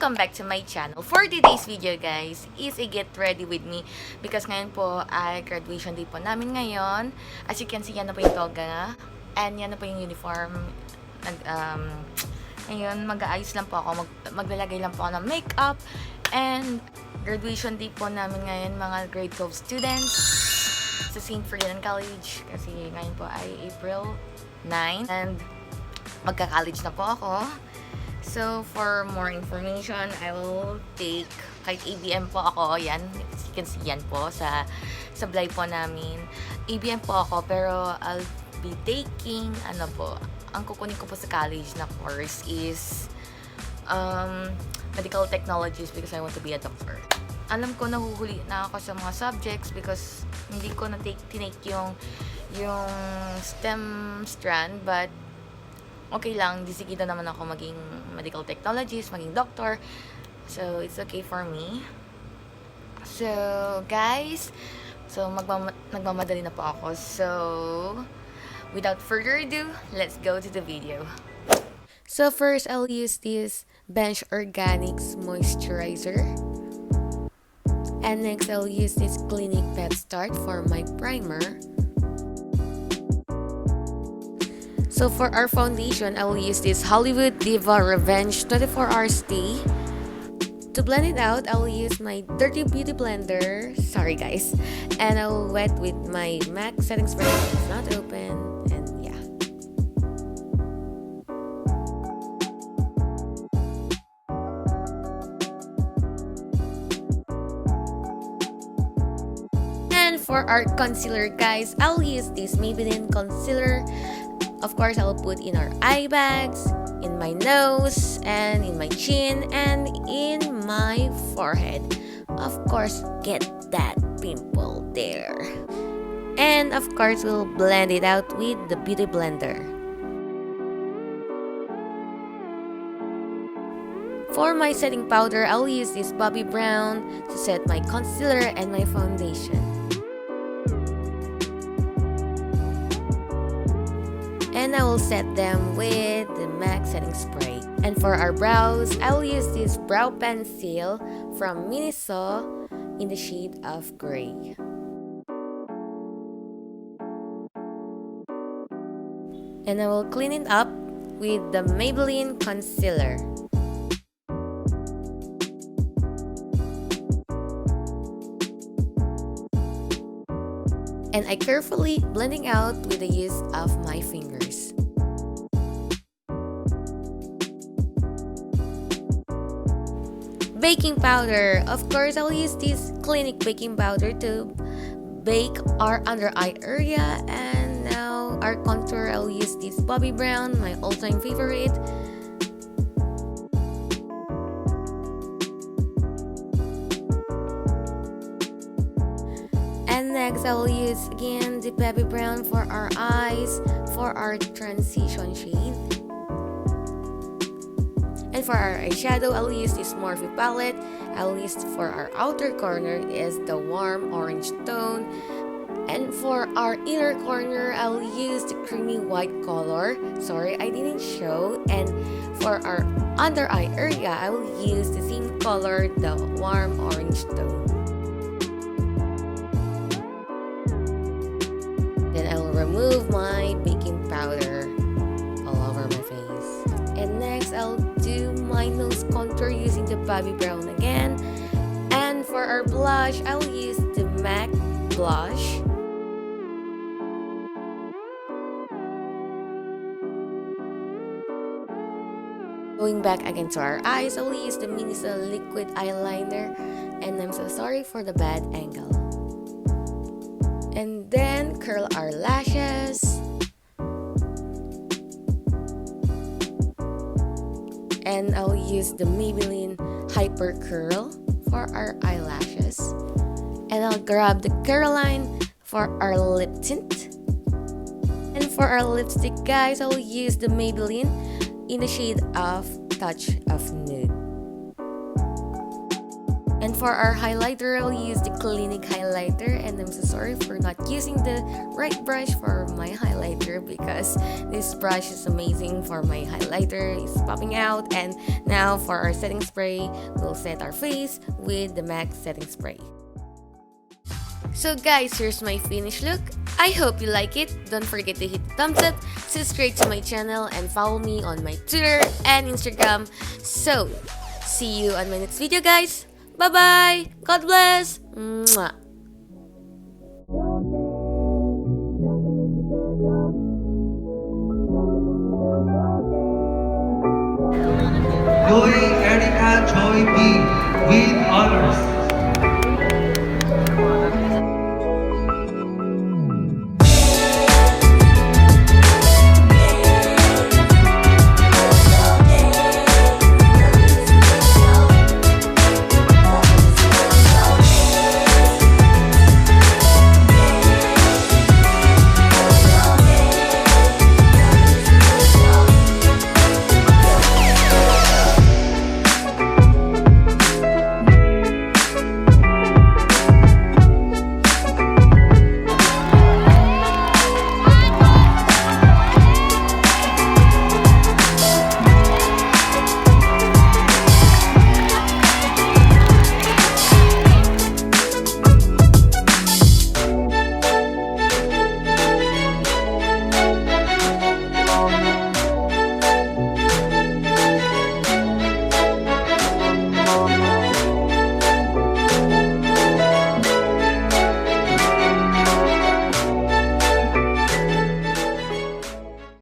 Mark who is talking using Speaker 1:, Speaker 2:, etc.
Speaker 1: Welcome back to my channel. For today's video guys, is a get ready with me because ngayon po ay graduation day po namin ngayon. As you can see, yan na po yung toga and yan na po yung uniform. Ngayon, mag-aayos lang po ako, maglalagay lang po ako ng makeup and graduation day po namin ngayon mga grade 12 students sa Saint Ferdinand College kasi ngayon po ay April 9 and magka-college na po ako. So, for more information, I will take, kahit ABM po ako, yan, you can see yan po sa blay po namin. ABM po ako, pero I'll be taking, ang kukunin ko po sa college na course is medical technologies because I want to be a doctor. Alam ko nahuhuli na ako sa mga subjects because hindi ko tinake yung STEM strand, but okay lang, disigida naman ako maging medical technologist, maging doctor. So, it's okay for me. So, guys, nagmamadali na po ako. So, without further ado, let's go to the video. So, first, I'll use this Bench Organics Moisturizer. And next, I'll use this Clinic Pet Start for my primer. So for our foundation, I will use this Hollywood Diva Revenge 24-hour stay. To blend it out, I will use my Dirty Beauty Blender. Sorry guys. And I will wet with my MAC setting spray. It's not open. And yeah. And for our concealer guys, I'll use this Maybelline concealer. Of course, I'll put in our eye bags, in my nose, and in my chin, and in my forehead. Of course, get that pimple there. And of course, we'll blend it out with the Beauty Blender. For my setting powder, I'll use this Bobbi Brown to set my concealer and my foundation. And I will set them with the MAC setting spray. And for our brows, I will use this brow pencil from Miniso in the shade of gray. And I will clean it up with the Maybelline concealer. And I carefully blending out with the use of my fingers. Baking powder. Of course, I'll use this Clinic baking powder to bake our under eye area. And now our contour, I'll use this Bobbi Brown, my all-time favorite. And next, I will use again the Bobbi Brown for our eyes, for our transition shade. And for our eyeshadow, I will use this Morphe palette. I will use for our outer corner is the warm orange tone. And for our inner corner, I will use the creamy white color. Sorry, I didn't show. And for our under eye area, I will use the same color, the warm orange tone. Then I will remove my baking powder all over my face. And next, I'll do my nose contour using the Bobbi Brown again. And for our blush, I'll use the MAC blush. Going back again to our eyes, I'll use the Miniso liquid eyeliner. And I'm so sorry for the bad angle. And then curl our lashes. And I'll use the Maybelline Hyper Curl for our eyelashes. And I'll grab the Caroline for our lip tint. And for our lipstick guys, I'll use the Maybelline in the shade of Touch of Nude. And And for our highlighter, I'll use the Clinique highlighter, and I'm so sorry for not using the right brush for my highlighter because this brush is amazing for my highlighter. It's popping out. And now for our setting spray, we'll set our face with the MAC setting spray. So guys, here's my finished look. I hope you like it. Don't forget to hit the thumbs up, subscribe to my channel, and follow me on my Twitter and Instagram. So, see you on my next video, guys. Bye-bye. God bless. Mwah.
Speaker 2: Luy Erika Joy B with honors.